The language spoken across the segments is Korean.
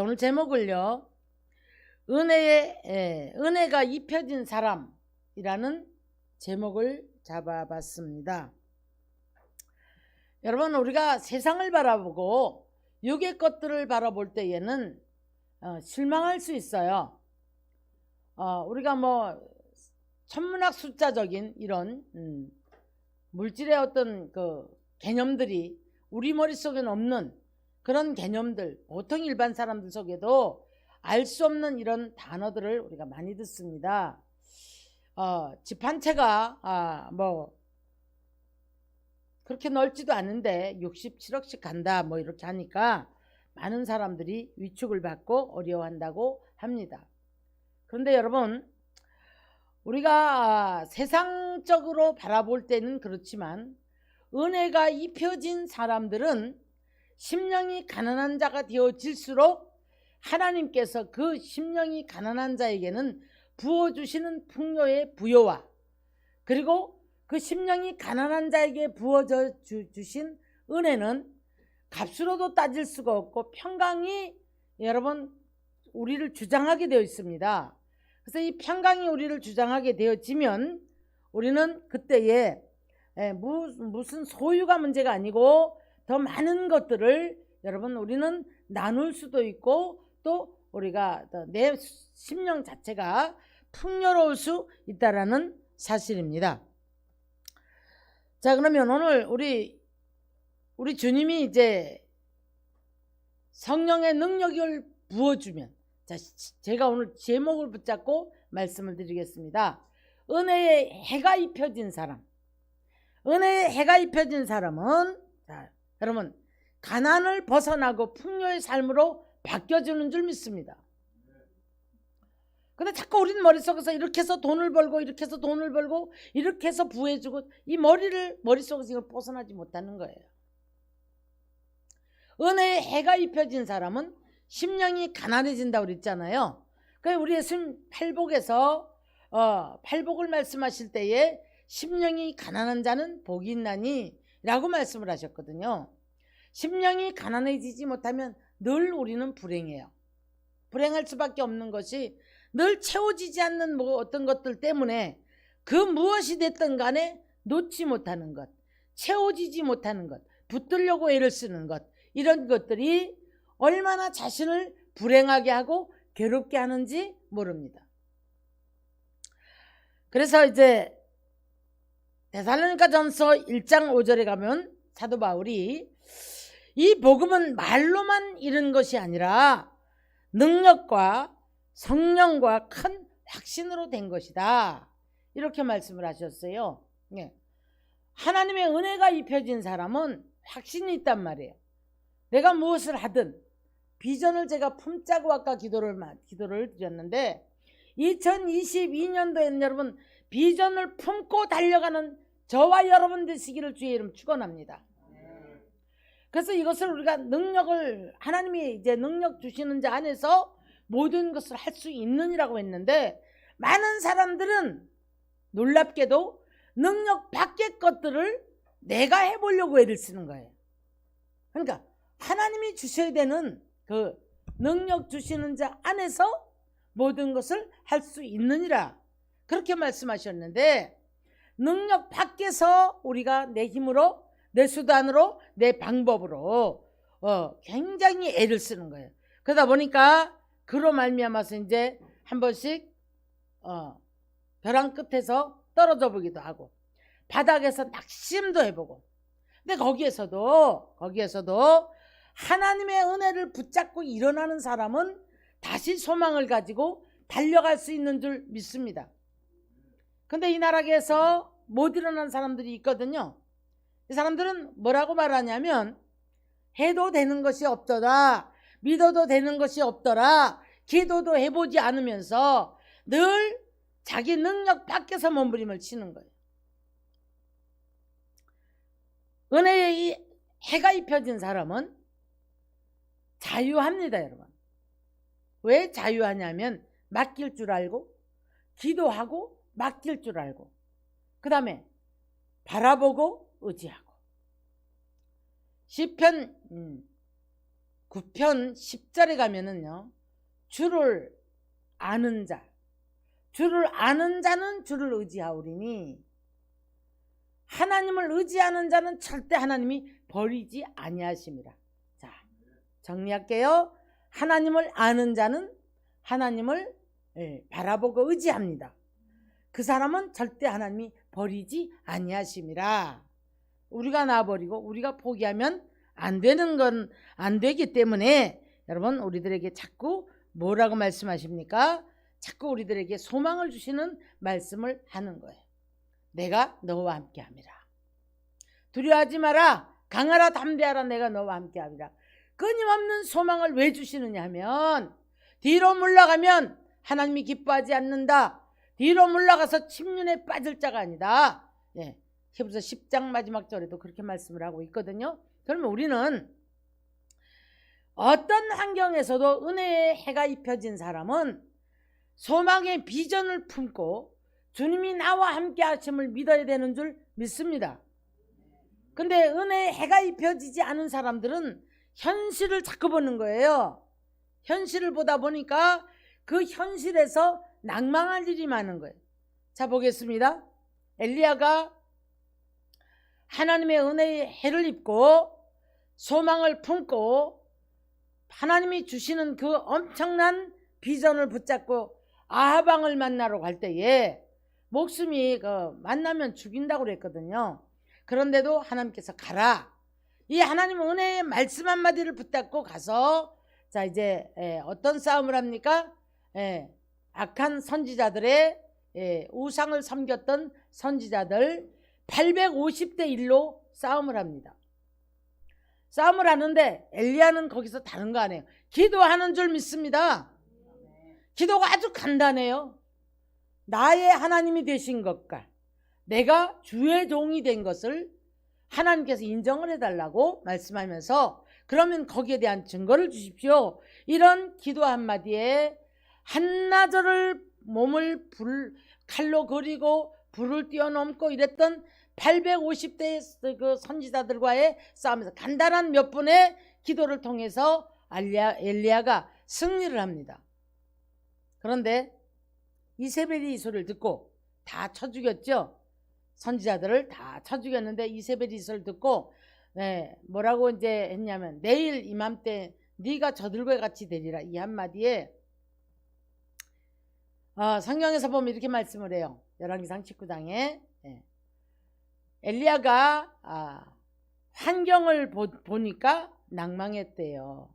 오늘 제목을요, 은혜가 입혀진 사람이라는 제목을 잡아봤습니다. 여러분, 우리가 세상을 바라보고 육의 것들을 바라볼 때에는 실망할 수 있어요. 우리가 천문학 숫자적인 이런 물질의 어떤 그 개념들이 우리 머릿속에는 없는 그런 개념들, 보통 일반 사람들 속에도 알 수 없는 이런 단어들을 우리가 많이 듣습니다. 집 한 채가 그렇게 넓지도 않은데 67억씩 간다 이렇게 하니까 많은 사람들이 위축을 받고 어려워한다고 합니다. 그런데 여러분, 우리가 세상적으로 바라볼 때는 그렇지만 은혜가 입혀진 사람들은 심령이 가난한 자가 되어질수록 하나님께서 그 심령이 가난한 자에게는 부어주시는 풍요의 부여와, 그리고 그 심령이 가난한 자에게 부어져 주신 은혜는 값으로도 따질 수가 없고 평강이 여러분 우리를 주장하게 되어 있습니다. 그래서 이 평강이 우리를 주장하게 되어지면 우리는 그때에 무슨 소유가 문제가 아니고 더 많은 것들을 여러분 우리는 나눌 수도 있고, 또 우리가 내 심령 자체가 풍요로울 수 있다라는 사실입니다. 자, 그러면 오늘 우리 주님이 이제 성령의 능력을 부어주면, 자, 제가 오늘 제목을 붙잡고 말씀을 드리겠습니다. 은혜의 해가 입혀진 사람. 은혜의 해가 입혀진 사람은, 자, 여러분, 가난을 벗어나고 풍요의 삶으로 바뀌어주는 줄 믿습니다. 근데 자꾸 우리는 머릿속에서 이렇게 해서 돈을 벌고 이렇게 해서 돈을 벌고 이렇게 해서 부해주고, 이 머릿속에서 지금 벗어나지 못하는 거예요. 은혜의 해가 입혀진 사람은 심령이 가난해진다고 그랬잖아요. 그래서 우리 예수님 팔복에서 팔복을 말씀하실 때에 심령이 가난한 자는 복이 있나니 라고 말씀을 하셨거든요. 심령이 가난해지지 못하면 늘 우리는 불행해요. 불행할 수밖에 없는 것이 늘 채워지지 않는 어떤 것들 때문에 그 무엇이 됐든 간에 놓지 못하는 것, 채워지지 못하는 것, 붙들려고 애를 쓰는 것, 이런 것들이 얼마나 자신을 불행하게 하고 괴롭게 하는지 모릅니다. 그래서 이제 데살로니가전서 1장 5절에 가면 사도 바울이 이 복음은 말로만 이른 것이 아니라 능력과 성령과 큰 확신으로 된 것이다, 이렇게 말씀을 하셨어요. 하나님의 은혜가 입혀진 사람은 확신이 있단 말이에요. 내가 무엇을 하든 비전을 제가 품자고 아까 기도를 드렸는데 2022년도에는 여러분 비전을 품고 달려가는 저와 여러분 되시기를 주의 이름 축원합니다. 그래서 이것을 우리가 능력을, 하나님이 이제 능력 주시는 자 안에서 모든 것을 할 수 있느니라고 했는데, 많은 사람들은 놀랍게도 능력 밖의 것들을 내가 해보려고 애를 쓰는 거예요. 그러니까 하나님이 주셔야 되는 그 능력 주시는 자 안에서 모든 것을 할 수 있느니라, 그렇게 말씀하셨는데, 능력 밖에서 우리가 내 힘으로, 내 수단으로, 내 방법으로 굉장히 애를 쓰는 거예요. 그러다 보니까 그로 말미암아서 이제 한 번씩 벼랑 끝에서 떨어져 보기도 하고 바닥에서 낙심도 해보고, 근데 거기에서도 하나님의 은혜를 붙잡고 일어나는 사람은 다시 소망을 가지고 달려갈 수 있는 줄 믿습니다. 근데 이 나라에서 못 일어난 사람들이 있거든요. 이 사람들은 뭐라고 말하냐면 해도 되는 것이 없더라, 믿어도 되는 것이 없더라, 기도도 해보지 않으면서 늘 자기 능력 밖에서 몸부림을 치는 거예요. 은혜의 이 해가 입혀진 사람은 자유합니다, 여러분. 왜 자유하냐면 맡길 줄 알고, 기도하고 맡길 줄 알고, 그 다음에 바라보고 의지하고. 시편 9편 10절에 가면은요, 주를 아는 자는 주를 의지하오리니 하나님을 의지하는 자는 절대 하나님이 버리지 아니하심이라. 자, 정리할게요. 하나님을 아는 자는 하나님을 바라보고 의지합니다. 그 사람은 절대 하나님이 버리지 아니하심이라. 우리가 놔버리고 우리가 포기하면 안 되는 건 안 되기 때문에 여러분, 우리들에게 자꾸 뭐라고 말씀하십니까? 자꾸 우리들에게 소망을 주시는 말씀을 하는 거예요. 내가 너와 함께함이라. 두려워하지 마라. 강하라 담대하라. 내가 너와 함께함이라. 끊임없는 소망을 왜 주시느냐 하면, 뒤로 물러가면 하나님이 기뻐하지 않는다. 뒤로 물러가서 침륜에 빠질 자가 아니다. 히브리서 10장 마지막 절에도 그렇게 말씀을 하고 있거든요. 그러면 우리는 어떤 환경에서도 은혜의 해가 입혀진 사람은 소망의 비전을 품고 주님이 나와 함께 하심을 믿어야 되는 줄 믿습니다. 근데 은혜의 해가 입혀지지 않은 사람들은 현실을 자꾸 보는 거예요. 현실을 보다 보니까 그 현실에서 낭망할 일이 많은 거예요. 자, 보겠습니다. 엘리야가 하나님의 은혜의 해를 입고 소망을 품고 하나님이 주시는 그 엄청난 비전을 붙잡고 아하방을 만나러 갈 때에 목숨이 만나면 죽인다고 그랬거든요. 그런데도 하나님께서 가라. 이 하나님 은혜의 말씀 한마디를 붙잡고 가서, 자, 이제 어떤 싸움을 합니까? 악한 선지자들의 우상을 섬겼던 선지자들 850대 1로 싸움을 합니다. 싸움을 하는데 엘리야는 거기서 다른 거 아니에요. 기도하는 줄 믿습니다. 기도가 아주 간단해요. 나의 하나님이 되신 것과 내가 주의 종이 된 것을 하나님께서 인정을 해달라고 말씀하면서, 그러면 거기에 대한 증거를 주십시오. 이런 기도 한마디에 한나절을 몸을 칼로 그리고 불을 뛰어넘고 이랬던 850대의 그 선지자들과의 싸움에서 간단한 몇 분의 기도를 통해서 엘리야가 승리를 합니다. 그런데 이세벨이 이 소리를 듣고 다 쳐 죽였죠. 선지자들을 다 쳐 죽였는데 이세벨이 이 소리를 듣고 뭐라고 이제 했냐면, 내일 이맘때 네가 저들과 같이 되리라. 이 한마디에 성경에서 보면 이렇게 말씀을 해요. 열왕기상 19장에 엘리야가 환경을 보니까 낭망했대요.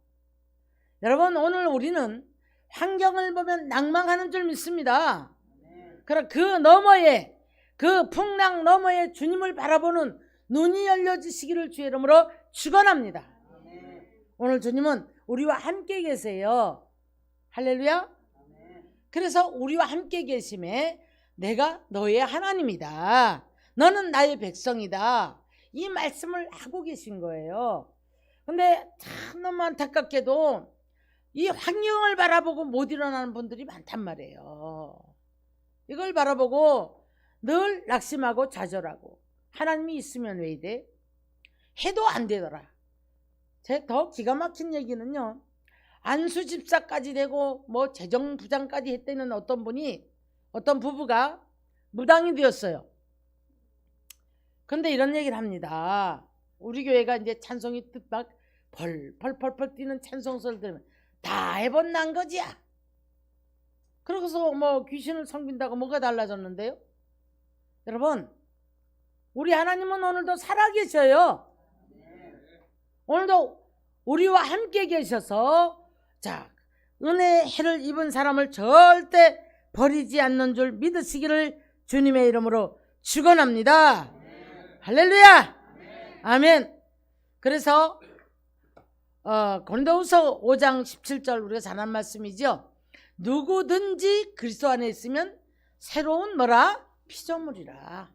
여러분, 오늘 우리는 환경을 보면 낭망하는 줄 믿습니다. 그럼 그 너머에, 그 풍랑 너머에 주님을 바라보는 눈이 열려지시기를 주의 이름으로 축원합니다. 오늘 주님은 우리와 함께 계세요. 할렐루야. 그래서 우리와 함께 계심에 내가 너의 하나님이다. 너는 나의 백성이다. 이 말씀을 하고 계신 거예요. 근데 참 너무 안타깝게도 이 환경을 바라보고 못 일어나는 분들이 많단 말이에요. 이걸 바라보고 늘 낙심하고 좌절하고, 하나님이 있으면 왜 이래? 해도 안 되더라. 더 기가 막힌 얘기는요, 안수 집사까지 되고 뭐 재정부장까지 했다는 어떤 부부가 무당이 되었어요. 근데 이런 얘기를 합니다. 우리 교회가 이제 찬송이 뜻막 펄펄펄 뛰는 찬송소를 들으면 다 해본난 거지야. 그러고서 뭐 귀신을 섬긴다고 뭐가 달라졌는데요? 여러분, 우리 하나님은 오늘도 살아계셔요. 오늘도 우리와 함께 계셔서, 자, 은혜의 해를 입은 사람을 절대 버리지 않는 줄 믿으시기를 주님의 이름으로 축원합니다. 할렐루야. 아멘. 그래서 고린도후서 5장 17절 우리가 잘 한 말씀이죠. 누구든지 그리스도 안에 있으면 새로운 피조물이라.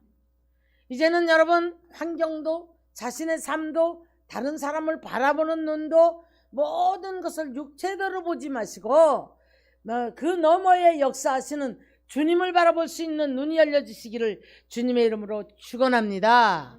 이제는 여러분, 환경도 자신의 삶도 다른 사람을 바라보는 눈도 모든 것을 육체대로 보지 마시고 그 너머에 역사하시는 주님을 바라볼 수 있는 눈이 열려주시기를 주님의 이름으로 축원합니다.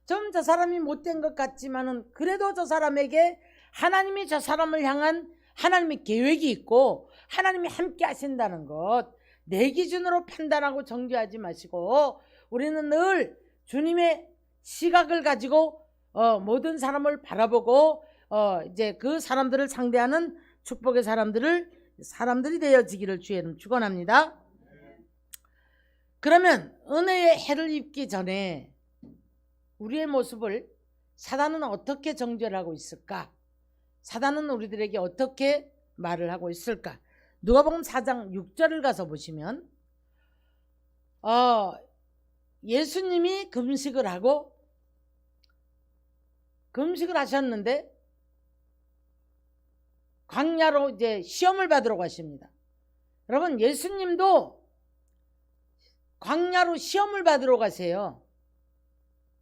좀 저 사람이 못된 것 같지만은 그래도 저 사람에게 하나님이 저 사람을 향한 하나님의 계획이 있고 하나님이 함께 하신다는 것, 내 기준으로 판단하고 정죄하지 마시고 우리는 늘 주님의 시각을 가지고 모든 사람을 바라보고 이제 그 사람들을 상대하는 축복의 사람들이 되어지기를 주의 이름 축원합니다. 그러면 은혜의 해를 입기 전에 우리의 모습을 사단은 어떻게 정죄하고 있을까? 사단은 우리들에게 어떻게 말을 하고 있을까? 누가복음 4장 6절을 가서 보시면 예수님이 금식을 하셨는데 광야로 이제 시험을 받으러 가십니다. 여러분, 예수님도 광야로 시험을 받으러 가세요.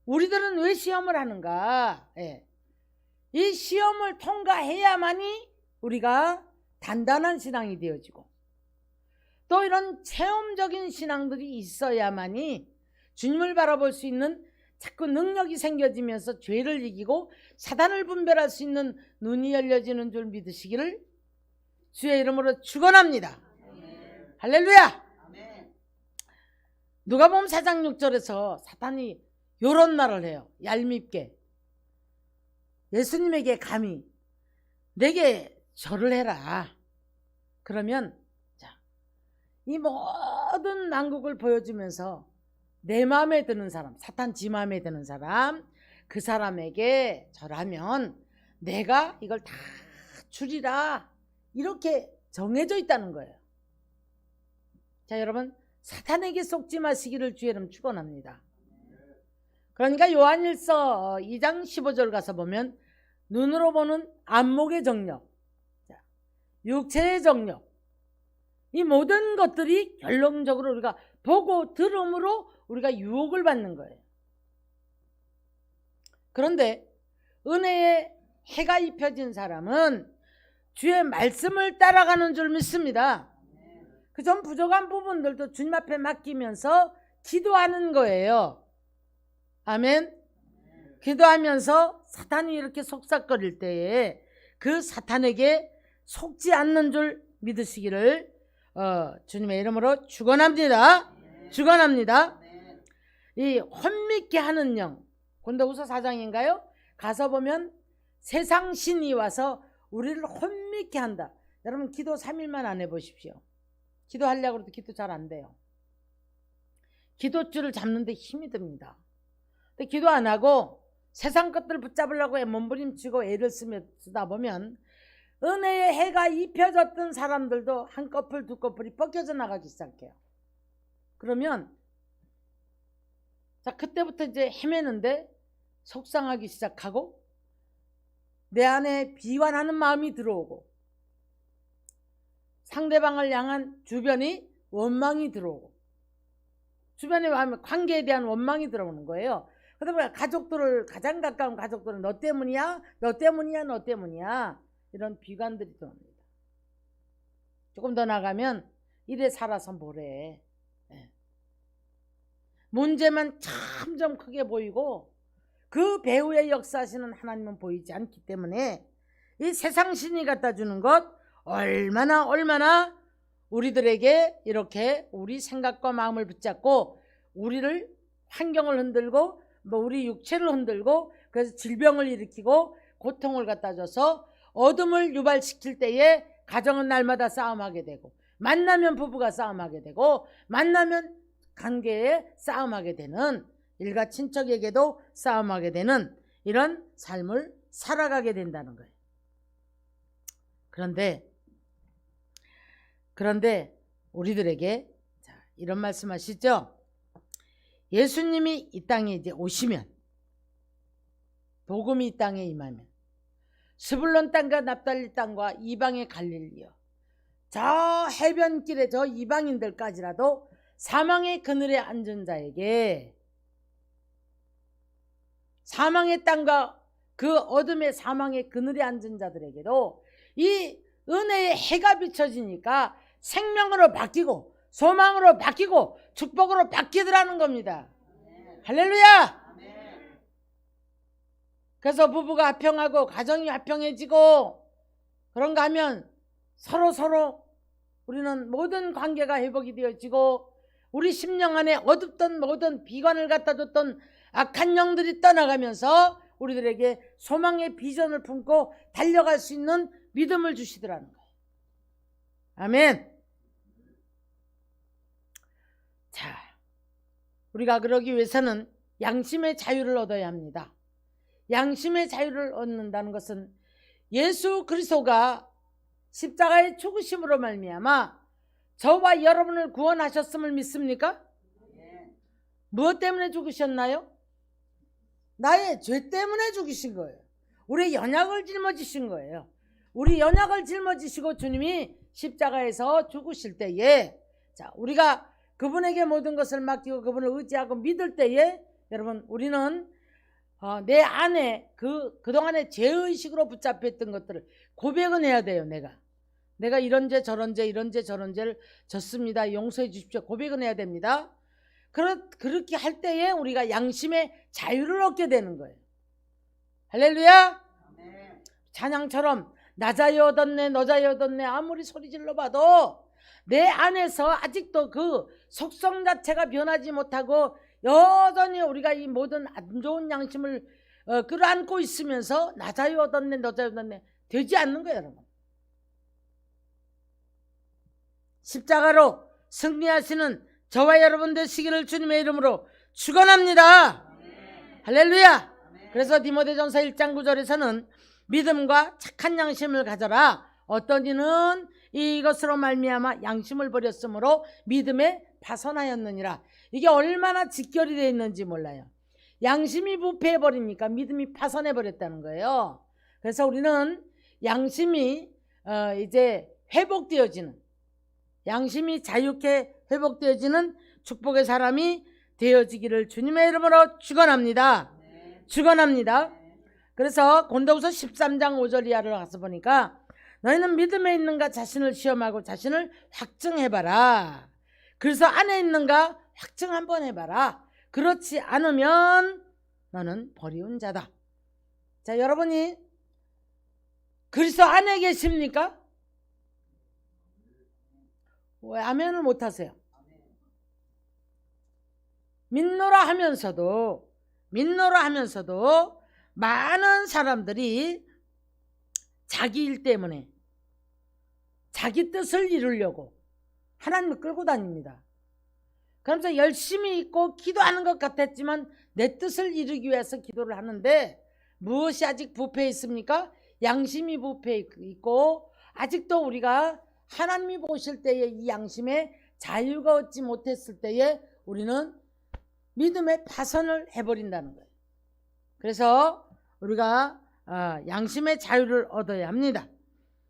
우리들은 왜 시험을 하는가? 이 시험을 통과해야만이 우리가 단단한 신앙이 되어지고 또 이런 체험적인 신앙들이 있어야만이 주님을 바라볼 수 있는 자꾸 능력이 생겨지면서 죄를 이기고 사단을 분별할 수 있는 눈이 열려지는 줄 믿으시기를 주의 이름으로 축원합니다. 할렐루야. 누가복음 4장 6절에서 사탄이 요런 말을 해요. 얄밉게 예수님에게 감히 내게 절을 해라. 그러면 이 모든 만국을 보여주면서 내 마음에 드는 사람, 사탄 지 마음에 드는 사람, 그 사람에게 절하면 내가 이걸 다 주리라, 이렇게 정해져 있다는 거예요. 자, 여러분, 사탄에게 속지 마시기를 주의 이름 축원합니다. 그러니까 요한일서 2장 15절 가서 보면 눈으로 보는 안목의 정력, 육체의 정력, 이 모든 것들이 결론적으로 우리가 보고 들음으로 우리가 유혹을 받는 거예요. 그런데 은혜의 해가 입혀진 사람은 주의 말씀을 따라가는 줄 믿습니다. 그 좀 부족한 부분들도 주님 앞에 맡기면서 기도하는 거예요. 아멘. 기도하면서 사탄이 이렇게 속삭거릴 때에 그 사탄에게 속지 않는 줄 믿으시기를 주님의 이름으로 축원합니다. 축원합니다. 이 혼미케 하는 영, 고린도후서 4장인가요? 가서 보면 세상 신이 와서 우리를 혼미케 한다. 여러분, 기도 3일만 안 해보십시오. 기도하려고 해도 기도 잘 안 돼요. 기도줄을 잡는데 힘이 듭니다. 근데 기도 안 하고 세상 것들을 붙잡으려고 몸부림치고 애를 쓰다 보면 은혜의 해가 입혀졌던 사람들도 한 커플 두 커플이 벗겨져 나가기 시작해요. 그러면 자, 그때부터 이제 헤매는데 속상하기 시작하고 내 안에 비관하는 마음이 들어오고 상대방을 향한 주변이 원망이 들어오고 주변에 관계에 대한 원망이 들어오는 거예요. 그러다 가족들을, 가장 가까운 가족들은 너 때문이야, 너 때문이야, 너 때문이야, 이런 비관들이 들어옵니다. 조금 더 나가면 이래 살아서 뭐래, 문제만 점점 크게 보이고 그 배후에 역사하시는 하나님은 보이지 않기 때문에 이 세상 신이 갖다 주는 것 얼마나 우리들에게 이렇게 우리 생각과 마음을 붙잡고 우리를, 환경을 흔들고 우리 육체를 흔들고 그래서 질병을 일으키고 고통을 갖다 줘서 어둠을 유발시킬 때에 가정은 날마다 싸움하게 되고 만나면 부부가 싸움하게 되고 만나면 관계에 싸움하게 되는, 일가 친척에게도 싸움하게 되는 이런 삶을 살아가게 된다는 거예요. 그런데 우리들에게 이런 말씀하시죠. 예수님이 이 땅에 이제 오시면, 복음이 이 땅에 임하면 스불론 땅과 납달리 땅과 이방의 갈릴리요, 저 해변길에 저 이방인들까지라도 사망의 그늘에 앉은 자에게, 사망의 땅과 그 어둠의 사망의 그늘에 앉은 자들에게도 이 은혜의 해가 비춰지니까 생명으로 바뀌고 소망으로 바뀌고 축복으로 바뀌더라는 겁니다. 할렐루야. 그래서 부부가 화평하고 가정이 화평해지고 그런가 하면 서로 우리는 모든 관계가 회복이 되어지고 우리 심령 안에 어둡던 모든 비관을 갖다 줬던 악한 영들이 떠나가면서 우리들에게 소망의 비전을 품고 달려갈 수 있는 믿음을 주시더라는 거예요. 아멘. 자, 우리가 그러기 위해서는 양심의 자유를 얻어야 합니다. 양심의 자유를 얻는다는 것은 예수 그리스도가 십자가의 죽으심으로 말미암아 저와 여러분을 구원하셨음을 믿습니까? 무엇 때문에 죽으셨나요? 나의 죄 때문에 죽으신 거예요. 우리 연약을 짊어지신 거예요. 우리 연약을 짊어지시고 주님이 십자가에서 죽으실 때에 자, 우리가 그분에게 모든 것을 맡기고 그분을 의지하고 믿을 때에 여러분 우리는 내 안에 그동안의 죄의식으로 붙잡혔던 것들을 고백은 해야 돼요. 내가 이런 죄 저런 죄를 졌습니다. 용서해 주십시오. 고백은 해야 됩니다. 그렇게 할 때에 우리가 양심의 자유를 얻게 되는 거예요. 할렐루야. 아멘. 찬양처럼 나 자유 얻었네 너 자유 얻었네 아무리 소리 질러 봐도 내 안에서 아직도 그 속성 자체가 변하지 못하고 여전히 우리가 이 모든 안 좋은 양심을 끌어안고 있으면서 나 자유 얻었네 너 자유 얻었네 되지 않는 거예요. 여러분 십자가로 승리하시는 저와 여러분 되시기를 주님의 이름으로 축원합니다. 할렐루야. 그래서 디모데전서 1장 9절에서는 믿음과 착한 양심을 가져라. 어떤 이는 이것으로 말미암아 양심을 버렸으므로 믿음에 파선하였느니라. 이게 얼마나 직결이 되어 있는지 몰라요. 양심이 부패해버리니까 믿음이 파선해버렸다는 거예요. 그래서 우리는 양심이 이제 회복되어지는 양심이 자유케 회복되어지는 축복의 사람이 되어지기를 주님의 이름으로 축원합니다. 축원합니다. 그래서 고린도후서 13장 5절 이하를 가서 보니까 너희는 믿음에 있는가 자신을 시험하고 자신을 확증해봐라. 그래서 안에 있는가 확증 한번 해봐라. 그렇지 않으면 너는 버리운 자다. 자, 여러분이 그리스도 안에 계십니까? 왜 아멘을 못하세요? 믿노라 하면서도 많은 사람들이 자기 일 때문에 자기 뜻을 이루려고 하나님을 끌고 다닙니다. 그러면서 열심히 있고 기도하는 것 같았지만 내 뜻을 이루기 위해서 기도를 하는데 무엇이 아직 부패해 있습니까? 양심이 부패해 있고 아직도 우리가 하나님이 보실 때에 이 양심에 자유가 얻지 못했을 때에 우리는 믿음의 파선을 해버린다는 거예요. 그래서 우리가 양심의 자유를 얻어야 합니다.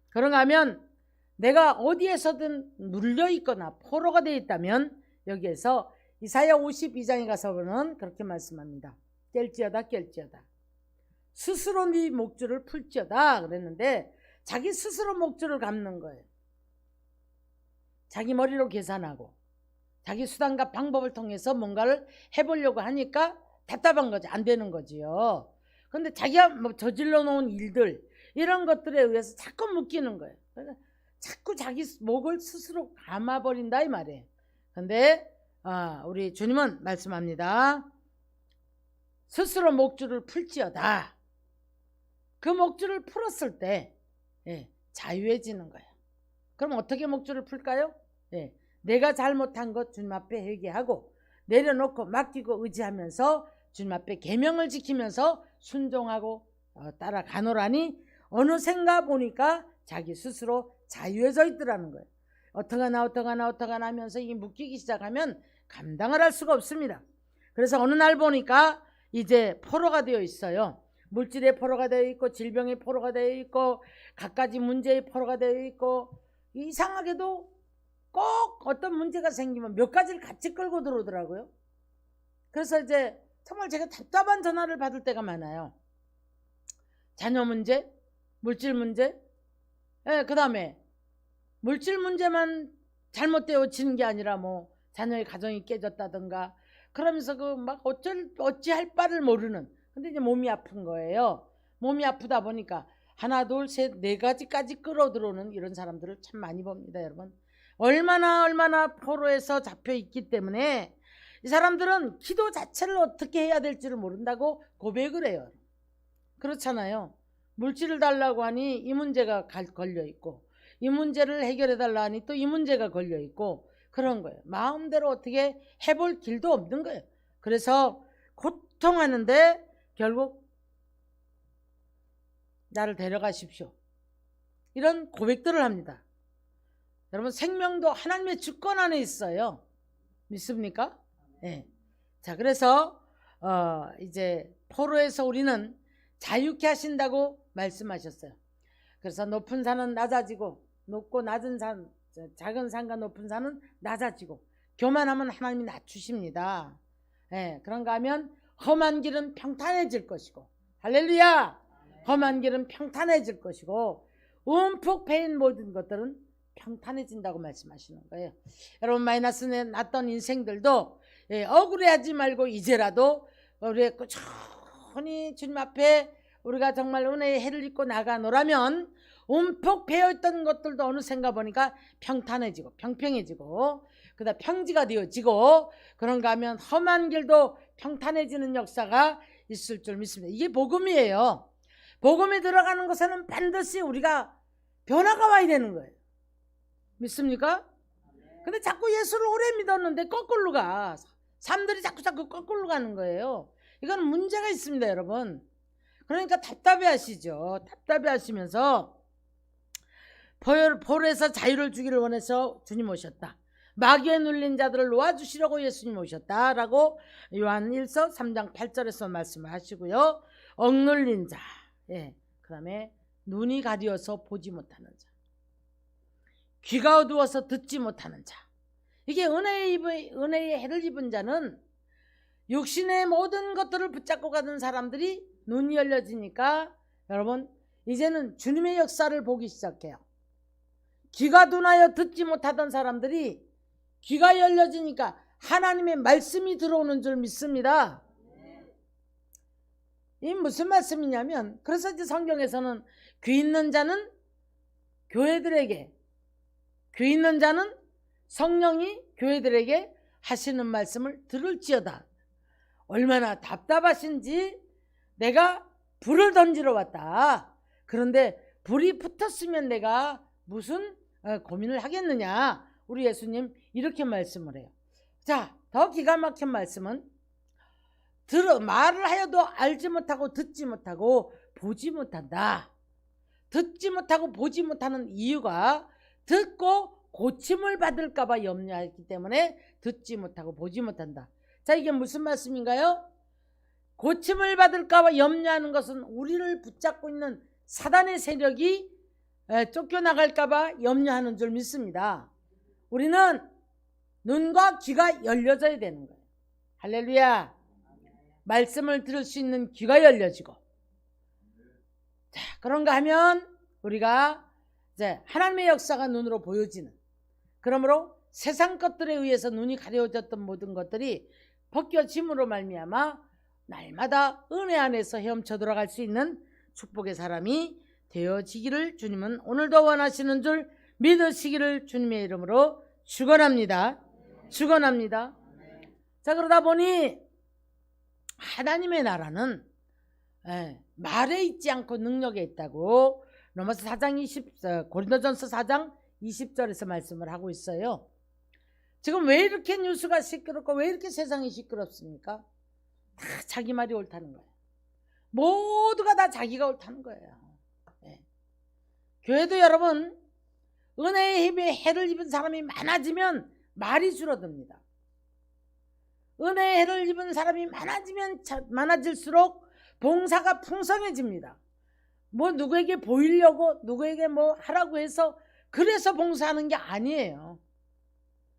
그런가 하면 내가 어디에서든 눌려있거나 포로가 되어 있다면 여기에서 이사야 52장에 가서 보면 그렇게 말씀합니다. 깰지어다 스스로 네 목줄을 풀지어다 그랬는데 자기 스스로 목줄을 감는 거예요. 자기 머리로 계산하고 자기 수단과 방법을 통해서 뭔가를 해보려고 하니까 답답한 거지. 안 되는 거지요. 그런데 자기가 뭐 저질러 놓은 일들 이런 것들에 의해서 자꾸 묶이는 거예요. 그래서 자꾸 자기 목을 스스로 감아버린다 이 말이에요. 그런데 우리 주님은 말씀합니다. 스스로 목줄을 풀지어다. 그 목줄을 풀었을 때 자유해지는 거예요. 그럼 어떻게 목줄을 풀까요? 내가 잘못한 것 주님 앞에 회개하고 내려놓고 맡기고 의지하면서 주님 앞에 계명을 지키면서 순종하고 따라가노라니 어느샌가 보니까 자기 스스로 자유해져 있더라는 거예요. 어떡하나 하면서 이게 묶이기 시작하면 감당을 할 수가 없습니다. 그래서 어느 날 보니까 이제 포로가 되어 있어요. 물질의 포로가 되어 있고 질병의 포로가 되어 있고 갖가지 문제의 포로가 되어 있고 이상하게도 꼭 어떤 문제가 생기면 몇 가지를 같이 끌고 들어오더라고요. 그래서 이제 정말 제가 답답한 전화를 받을 때가 많아요. 자녀 문제, 물질 문제, 그 다음에 물질 문제만 잘못되어지는 게 아니라 뭐 자녀의 가정이 깨졌다든가 그러면서 그 막 어찌할 바를 모르는 근데 이제 몸이 아픈 거예요. 몸이 아프다 보니까 하나, 둘, 셋, 네 가지까지 끌어들어오는 이런 사람들을 참 많이 봅니다, 여러분. 얼마나 포로에서 잡혀 있기 때문에 이 사람들은 기도 자체를 어떻게 해야 될지를 모른다고 고백을 해요. 그렇잖아요. 물질을 달라고 하니 이 문제가 걸려 있고, 이 문제를 해결해 달라 하니 또 이 문제가 걸려 있고, 그런 거예요. 마음대로 어떻게 해볼 길도 없는 거예요. 그래서 고통하는데 결국 나를 데려가십시오, 이런 고백들을 합니다. 여러분, 생명도 하나님의 주권 안에 있어요. 믿습니까? 네. 자, 그래서 이제 포로에서 우리는 자유케 하신다고 말씀하셨어요. 그래서 높은 산은 낮아지고, 높고 낮은 산, 작은 산과 높은 산은 낮아지고, 교만하면 하나님이 낮추십니다. 네. 그런가 하면 험한 길은 평탄해질 것이고, 할렐루야! 험한 길은 평탄해질 것이고, 움푹 패인 모든 것들은 평탄해진다고 말씀하시는 거예요. 여러분, 마이너스 났던 인생들도 억울해하지 말고 이제라도 우리 꾸준히 주님 앞에 우리가 정말 은혜의 해를 입고 나가노라면 움푹 배어있던 것들도 어느샌가 보니까 평탄해지고 평평해지고, 그다음 평지가 되어지고, 그런가 하면 험한 길도 평탄해지는 역사가 있을 줄 믿습니다. 이게 복음이에요. 복음이 들어가는 것에는 반드시 우리가 변화가 와야 되는 거예요. 믿습니까? 근데 자꾸 예수를 오래 믿었는데 거꾸로 가. 사람들이 자꾸 거꾸로 가는 거예요. 이건 문제가 있습니다, 여러분. 그러니까 답답해 하시죠. 답답해 하시면서 포로에서 자유를 주기를 원해서 주님 오셨다. 마귀에 눌린 자들을 놓아주시려고 예수님 오셨다라고 요한 1서 3장 8절에서 말씀을 하시고요. 억눌린 자, 그 다음에 눈이 가려서 보지 못하는 자, 귀가 어두워서 듣지 못하는 자, 이게 은혜의 해를 입은 자는 육신의 모든 것들을 붙잡고 가던 사람들이 눈이 열려지니까 여러분, 이제는 주님의 역사를 보기 시작해요. 귀가 둔하여 듣지 못하던 사람들이 귀가 열려지니까 하나님의 말씀이 들어오는 줄 믿습니다. 이 무슨 말씀이냐면, 그래서 이제 성경에서는 귀 있는 자는 교회들에게, 귀 있는 자는 성령이 교회들에게 하시는 말씀을 들을지어다. 얼마나 답답하신지, 내가 불을 던지러 왔다. 그런데 불이 붙었으면 내가 무슨 고민을 하겠느냐. 우리 예수님 이렇게 말씀을 해요. 자, 더 기가 막힌 말씀은 말을 하여도 알지 못하고 듣지 못하고 보지 못한다. 듣지 못하고 보지 못하는 이유가 듣고 고침을 받을까 봐 염려하기 때문에 듣지 못하고 보지 못한다. 자, 이게 무슨 말씀인가요? 고침을 받을까 봐 염려하는 것은 우리를 붙잡고 있는 사단의 세력이 쫓겨나갈까 봐 염려하는 줄 믿습니다. 우리는 눈과 귀가 열려져야 되는 거예요. 할렐루야. 말씀을 들을 수 있는 귀가 열려지고, 자, 그런가 하면 우리가 이제 하나님의 역사가 눈으로 보여지는, 그러므로 세상 것들에 의해서 눈이 가려졌던 모든 것들이 벗겨짐으로 말미암아 날마다 은혜 안에서 헤엄쳐 들어갈 수 있는 축복의 사람이 되어지기를 주님은 오늘도 원하시는 줄 믿으시기를 주님의 이름으로 축원합니다. 축원합니다. 자, 그러다 보니 하나님의 나라는 말에 있지 않고 능력에 있다고 로마서 4장 고린도전서 4장 20절에서 말씀을 하고 있어요. 지금 왜 이렇게 뉴스가 시끄럽고 왜 이렇게 세상이 시끄럽습니까? 다 자기 말이 옳다는 거예요. 모두가 다 자기가 옳다는 거예요. 교회도 여러분, 은혜의 힘에 해를 입은 사람이 많아지면 말이 줄어듭니다. 은혜의 해를 입은 사람이 많아질수록 봉사가 풍성해집니다. 뭐 누구에게 보이려고, 누구에게 뭐 하라고 해서 그래서 봉사하는 게 아니에요.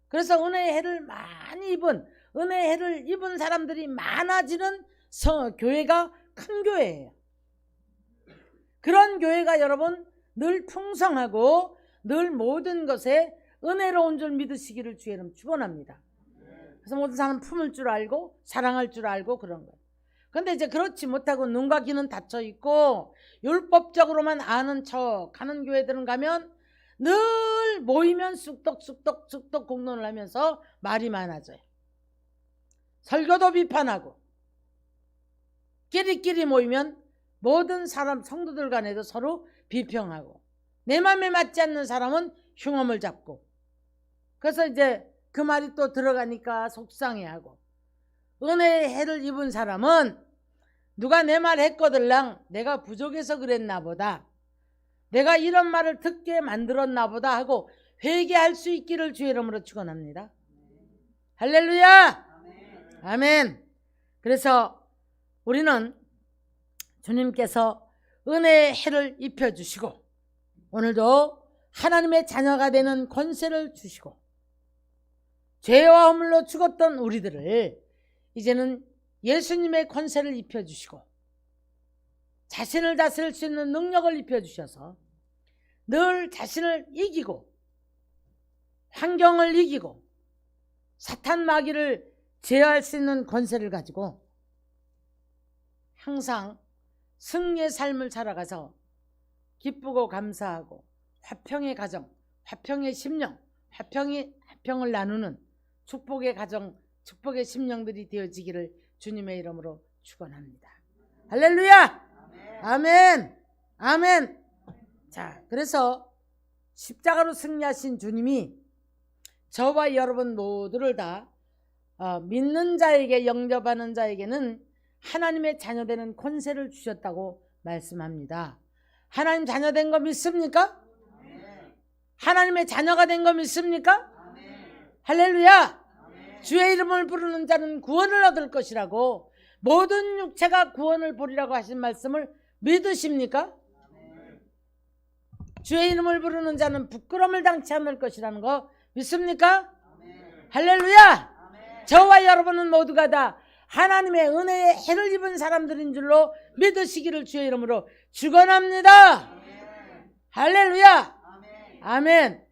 그래서 은혜의 해를 많이 입은, 은혜의 해를 입은 사람들이 많아지는 교회가 큰 교회예요. 그런 교회가 여러분 늘 풍성하고 늘 모든 것에 은혜로운 줄 믿으시기를 주의 이름 축원합니다. 그래서 모든 사람은 품을 줄 알고 사랑할 줄 알고 그런 거예요. 근데 이제 그렇지 못하고 눈과 귀는 닫혀 있고 율법적으로만 아는 척 하는 교회들은 가면 늘 모이면 쑥덕 공론을 하면서 말이 많아져요. 설교도 비판하고 끼리끼리 모이면 모든 사람 성도들 간에도 서로 비평하고 내 맘에 맞지 않는 사람은 흉엄을 잡고 그래서 이제 그 말이 또 들어가니까 속상해하고 은혜의 해를 입은 사람은 누가 내 말 했거들랑 내가 부족해서 그랬나 보다 내가 이런 말을 듣게 만들었나 보다 하고 회개할 수 있기를 주의 이름으로 축원합니다. 할렐루야. 아멘. 그래서 우리는 주님께서 은혜의 해를 입혀주시고 오늘도 하나님의 자녀가 되는 권세를 주시고 죄와 허물로 죽었던 우리들을 이제는 예수님의 권세를 입혀주시고 자신을 다스릴 수 있는 능력을 입혀주셔서 늘 자신을 이기고 환경을 이기고 사탄 마귀를 제어할 수 있는 권세를 가지고 항상 승리의 삶을 살아가서 기쁘고 감사하고 화평의 가정, 화평의 심령, 화평을 나누는 축복의 가정, 축복의 심령들이 되어지기를 주님의 이름으로 축원합니다. 할렐루야. 아멘. 아멘. 자, 그래서 십자가로 승리하신 주님이 저와 여러분 모두를 다 믿는 자에게 영접하는 자에게는 하나님의 자녀되는 권세를 주셨다고 말씀합니다. 하나님 자녀된 거 믿습니까? 하나님의 자녀가 된 거 믿습니까? 할렐루야. 주의 이름을 부르는 자는 구원을 얻을 것이라고 모든 육체가 구원을 보리라고 하신 말씀을 믿으십니까? 주의 이름을 부르는 자는 부끄러움을 당치 않을 것이라는 거 믿습니까? 할렐루야. 저와 여러분은 모두가 다 하나님의 은혜의 해를 입은 사람들인 줄로 믿으시기를 주의 이름으로 축원합니다. 할렐루야. 아멘.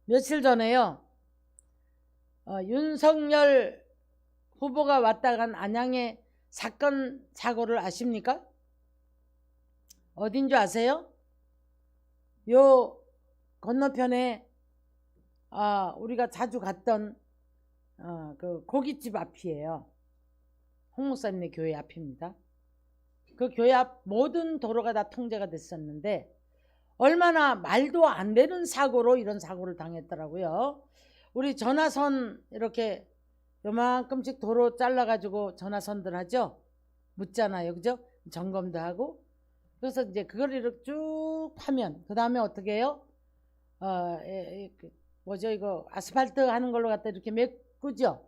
며칠 전에요. 윤석열 후보가 왔다 간 안양의 사건 사고를 아십니까? 어딘 줄 아세요? 요 건너편에 우리가 자주 갔던 그 고깃집 앞이에요. 홍 목사님의 교회 앞입니다. 그 교회 앞 모든 도로가 다 통제가 됐었는데 얼마나 말도 안 되는 사고로 이런 사고를 당했더라고요. 우리 전화선 이렇게 요만큼씩 도로 잘라가지고 전화선들 하죠. 묻잖아요. 그죠? 점검도 하고. 그래서 이제 그걸 이렇게 쭉 파면 그 다음에 어떻게 해요? 뭐죠 이거 아스팔트 하는 걸로 갖다 이렇게 메꾸죠.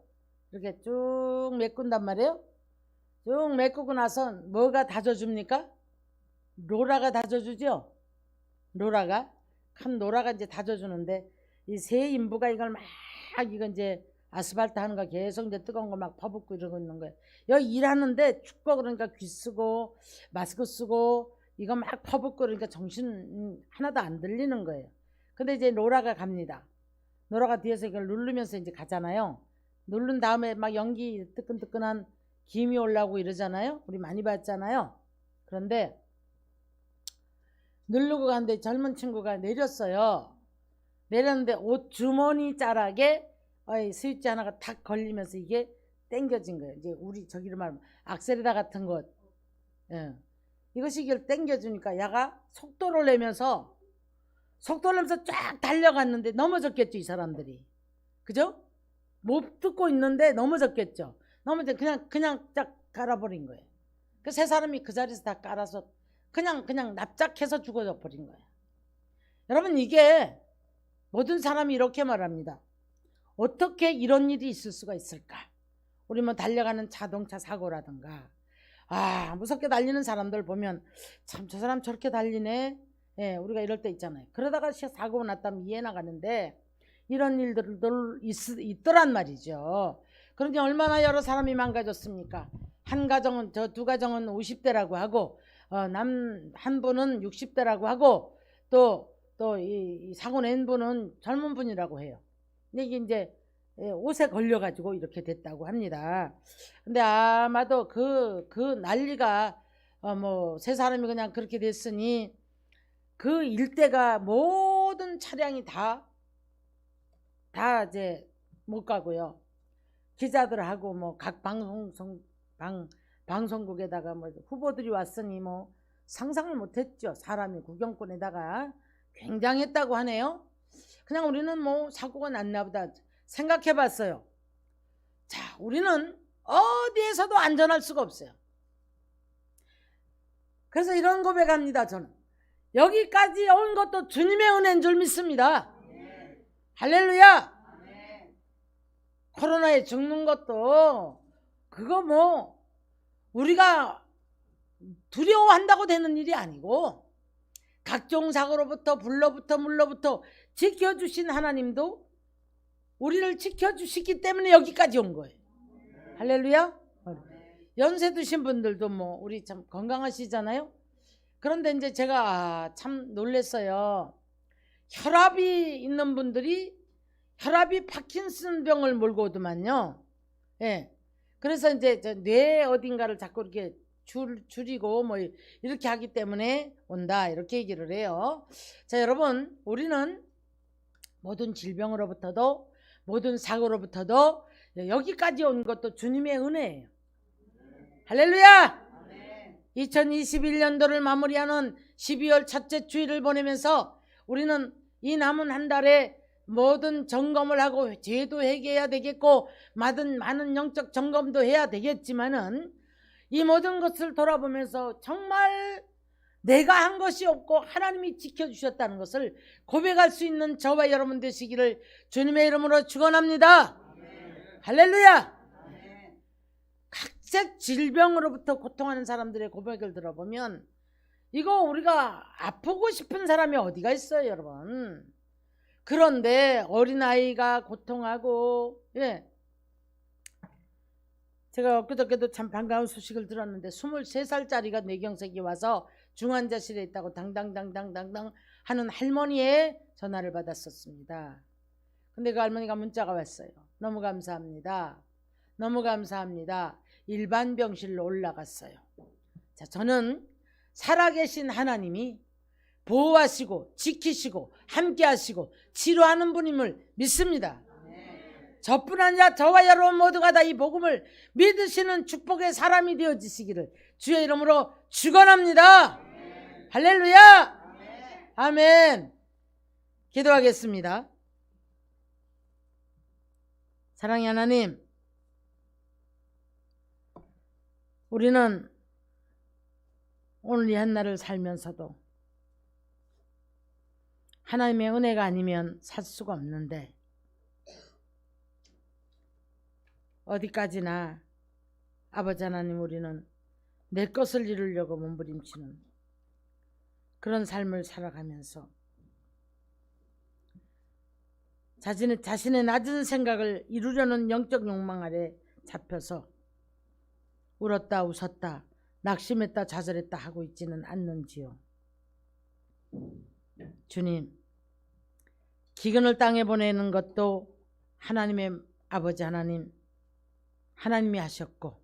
이렇게 쭉 메꾼단 말이에요. 쭉 메꾸고 나서 뭐가 다져줍니까? 로라가 다져주죠. 로라가 큰 로라가 이제 다져주는데 이 새 인부가 이걸 막 이건 이제 아스팔트 하는 거 계속 이제 뜨거운 거 막 퍼붓고 이러고 있는 거예요. 여기 일하는데 춥고 그러니까 귀 쓰고 마스크 쓰고 이거 막 퍼붓고 그러니까 정신 하나도 안 들리는 거예요. 근데 이제 로라가 갑니다. 로라가 뒤에서 이걸 누르면서 이제 가잖아요. 누른 다음에 막 연기 뜨끈뜨끈한 김이 올라오고 이러잖아요. 우리 많이 봤잖아요. 그런데 누르고 가는데 젊은 친구가 내렸어요. 내렸는데 옷 주머니 자락에 스위치 하나가 탁 걸리면서 이게 당겨진 거예요. 이제 우리 저기로 말하면 악셀에다 같은 것. 예. 이것이 이걸 당겨주니까 야가 속도를 내면서 쫙 달려갔는데 넘어졌겠죠. 이 사람들이. 그죠? 못 듣고 있는데 넘어졌겠죠. 넘어져 그냥 딱 깔아버린 거예요. 그 세 사람이 그 자리에서 다 깔아서 그냥 납작해서 죽어져 버린 거예요. 여러분 이게 모든 사람이 이렇게 말합니다. 어떻게 이런 일이 있을 수가 있을까? 우리 뭐 달려가는 자동차 사고라든가 무섭게 달리는 사람들 보면 참 저 사람 저렇게 달리네. 예, 우리가 이럴 때 있잖아요. 그러다가 사고가 났다면 이해 나가는데 이런 일들 있더란 말이죠. 그런데 얼마나 여러 사람이 망가졌습니까? 한 가정은 두 가정은 50대라고 하고 한 분은 60대라고 하고 또 이 사고 낸 분은 젊은 분이라고 해요. 이게 이제 옷에 걸려가지고 이렇게 됐다고 합니다. 근데 아마도 그 난리가 뭐 세 사람이 그냥 그렇게 됐으니 그 일대가 모든 차량이 다 이제 못 가고요. 기자들하고 뭐 각 방송국에다가 뭐 후보들이 왔으니 뭐 상상을 못했죠. 사람이 구경꾼에다가 굉장했다고 하네요. 그냥 우리는 뭐 사고가 났나 보다 생각해 봤어요. 자, 우리는 어디에서도 안전할 수가 없어요. 그래서 이런 고백합니다. 저는 여기까지 온 것도 주님의 은혜인 줄 믿습니다. 할렐루야. 코로나에 죽는 것도 그거 뭐 우리가 두려워한다고 되는 일이 아니고 각종 사고로부터 불로부터 물로부터 지켜주신 하나님도 우리를 지켜주시기 때문에 여기까지 온 거예요. 할렐루야. 연세 드신 분들도 뭐 우리 참 건강하시잖아요. 그런데 이제 제가 참 놀랐어요. 혈압이 있는 분들이 혈압이 파킨슨 병을 몰고 오더만요. 예. 그래서 이제 뇌 어딘가를 자꾸 이렇게 줄이고 뭐 이렇게 하기 때문에 온다 이렇게 얘기를 해요. 자, 여러분, 우리는 모든 질병으로부터도 모든 사고로부터도 여기까지 온 것도 주님의 은혜예요. 할렐루야. 2021년도를 마무리하는 12월 첫째 주일을 보내면서 우리는 이 남은 한 달에 모든 점검을 하고 죄도 회개해야 되겠고 많은 영적 점검도 해야 되겠지만은 이 모든 것을 돌아보면서 정말 내가 한 것이 없고 하나님이 지켜주셨다는 것을 고백할 수 있는 저와 여러분 되시기를 주님의 이름으로 축원합니다. 할렐루야. 각색 질병으로부터 고통하는 사람들의 고백을 들어보면 이거 우리가 아프고 싶은 사람이 어디가 있어요, 여러분. 그런데 어린아이가 고통하고, 예. 제가 엊그저께도 참 반가운 소식을 들었는데 23살짜리가 뇌경색이 와서 중환자실에 있다고 당당당 하는 할머니의 전화를 받았었습니다. 근데 그 할머니가 문자가 왔어요. 너무 감사합니다. 너무 감사합니다. 일반 병실로 올라갔어요. 자, 저는 살아계신 하나님이 보호하시고 지키시고 함께하시고 치료하는 분임을 믿습니다. 저뿐 아니라 저와 여러분 모두가 다 이 복음을 믿으시는 축복의 사람이 되어지시기를 주의 이름으로 축원합니다. 할렐루야. 아멘. 기도하겠습니다. 사랑의 하나님, 우리는 오늘 이 한날을 살면서도 하나님의 은혜가 아니면 살 수가 없는데 어디까지나 아버지 하나님, 우리는 내 것을 이루려고 몸부림치는 그런 삶을 살아가면서 자신의 낮은 생각을 이루려는 영적 욕망 아래 잡혀서 울었다 웃었다 낙심했다 좌절했다 하고 있지는 않는지요. 주님, 기근을 땅에 보내는 것도 하나님의 아버지 하나님이 하셨고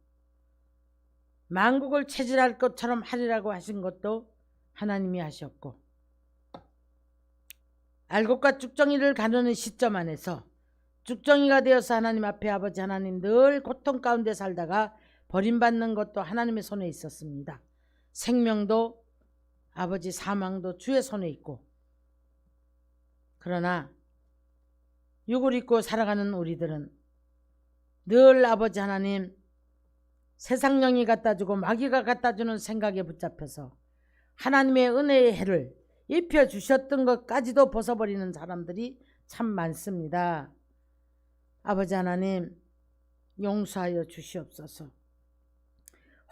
만국을 체질할 것처럼 하리라고 하신 것도 하나님이 하셨고 알곡과 쭉정이를 가르는 시점 안에서 쭉정이가 되어서 하나님 앞에 아버지 하나님 늘 고통 가운데 살다가 버림받는 것도 하나님의 손에 있었습니다. 생명도 아버지 사망도 주의 손에 있고 그러나 육을 입고 살아가는 우리들은 늘 아버지 하나님 세상령이 갖다주고 마귀가 갖다주는 생각에 붙잡혀서 하나님의 은혜의 해를 입혀주셨던 것까지도 벗어버리는 사람들이 참 많습니다. 아버지 하나님 용서하여 주시옵소서.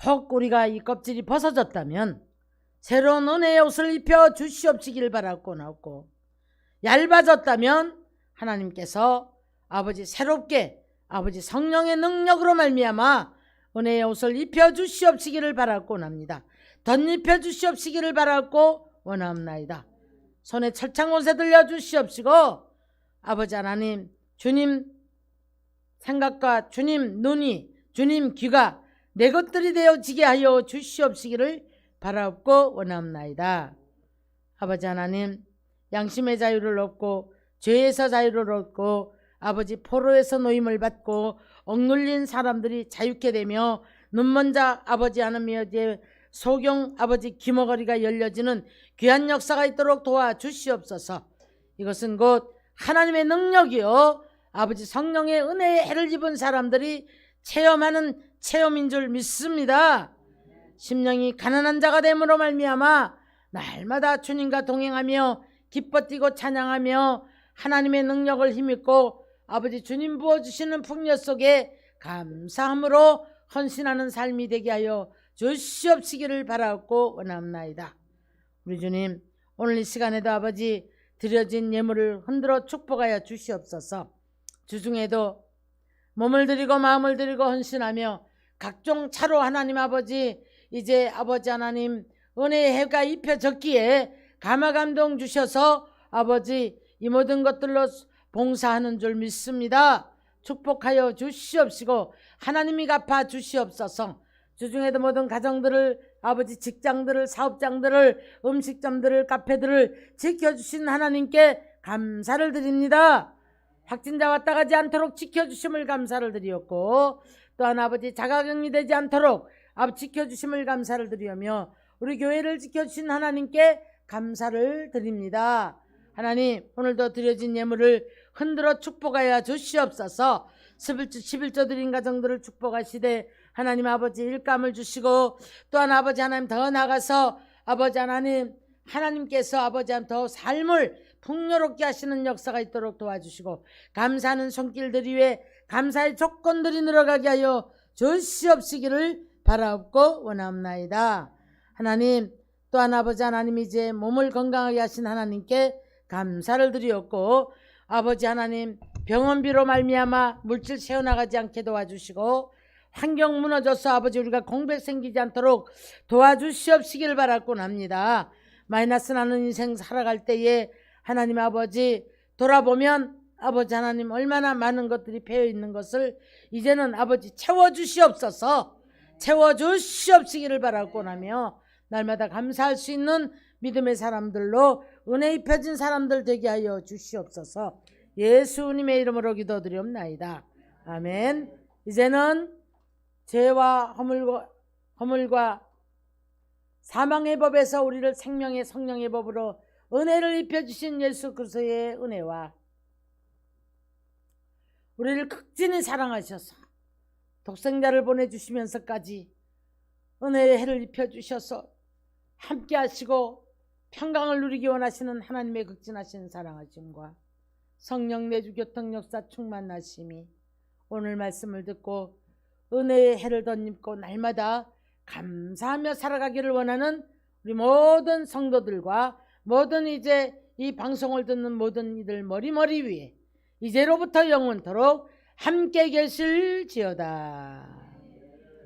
혹 우리가 이 껍질이 벗어졌다면 새로운 은혜의 옷을 입혀 주시옵시길 바라고 얇아졌다면 하나님께서 아버지 새롭게 아버지 성령의 능력으로 말미암아 은혜의 옷을 입혀 주시옵시기를 바라고 원합니다. 덧입혀 주시옵시기를 바라고 원합나이다. 손에 철창 옷에 들려 주시옵시고 아버지 하나님 주님 생각과 주님 눈이, 주님 귀가 내 것들이 되어지게 하여 주시옵시기를 바라옵고 원하옵나이다. 아버지 하나님, 양심의 자유를 얻고 죄에서 자유를 얻고 아버지 포로에서 노임을 받고 억눌린 사람들이 자유케 되며 눈먼 자 아버지 하나님의 소경 아버지 귀머거리가 열려지는 귀한 역사가 있도록 도와주시옵소서. 이것은 곧 하나님의 능력이요 아버지 성령의 은혜의 해를 입은 사람들이 체험하는 체험인 줄 믿습니다. 심령이 가난한 자가 됨으로 말미암아 날마다 주님과 동행하며 기뻐 뛰고 찬양하며 하나님의 능력을 힘입고 아버지 주님 부어주시는 풍요 속에 감사함으로 헌신하는 삶이 되게 하여 주시옵시기를 바라옵고 원합나이다. 우리 주님, 오늘 이 시간에도 아버지 드려진 예물을 흔들어 축복하여 주시옵소서. 주중에도 몸을 드리고 마음을 드리고 헌신하며 각종 차로 하나님 아버지 이제 아버지 하나님 은혜의 해가 입혀졌기에 감화감동 주셔서 아버지 이 모든 것들로 봉사하는 줄 믿습니다. 축복하여 주시옵시고 하나님이 갚아 주시옵소서. 주중에도 모든 가정들을 아버지 직장들을 사업장들을 음식점들을 카페들을 지켜주신 하나님께 감사를 드립니다. 확진자 왔다 가지 않도록 지켜주심을 감사를 드리었고 또한 아버지 자가격리 되지 않도록 지켜주심을 감사를 드리며 우리 교회를 지켜주신 하나님께 감사를 드립니다. 하나님, 오늘도 드려진 예물을 흔들어 축복하여 주시옵소서. 11조 드린 가정들을 축복하시되 하나님 아버지 일감을 주시고 또한 아버지 하나님 더 나아가서 아버지 하나님 하나님께서 아버지 하나님 더 삶을 풍요롭게 하시는 역사가 있도록 도와주시고 감사하는 손길들이 위해 감사의 조건들이 늘어가게 하여 주시옵시기를 바라옵고 원하옵나이다. 하나님 또한 아버지 하나님 이제 몸을 건강하게 하신 하나님께 감사를 드리었고 아버지 하나님 병원비로 말미암아 물질 새어나가지 않게 도와주시고 환경 무너져서 아버지 우리가 공백 생기지 않도록 도와주시옵시기를 바라곤 합니다. 마이너스 나는 인생 살아갈 때에 하나님 아버지 돌아보면 아버지 하나님 얼마나 많은 것들이 패여 있는 것을 이제는 아버지 채워주시옵소서. 채워주시옵시기를 바라곤 하며 날마다 감사할 수 있는 믿음의 사람들로 은혜 입혀진 사람들 되게 하여 주시옵소서. 예수님의 이름으로 기도드리옵나이다. 아멘. 이제는 죄와 허물과 사망의 법에서 우리를 생명의 성령의 법으로 은혜를 입혀주신 예수 그리스도의 은혜와 우리를 극진히 사랑하셔서 독생자를 보내주시면서까지 은혜의 해를 입혀주셔서 함께 하시고 평강을 누리기 원하시는 하나님의 극진하신 사랑하심과 성령 내주 교통 역사 충만하심이 오늘 말씀을 듣고 은혜의 해를 덧입고 날마다 감사하며 살아가기를 원하는 우리 모든 성도들과 모든 이제 이 방송을 듣는 모든 이들 머리 위에 이제로부터 영원토록 함께 계실지어다.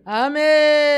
아멘.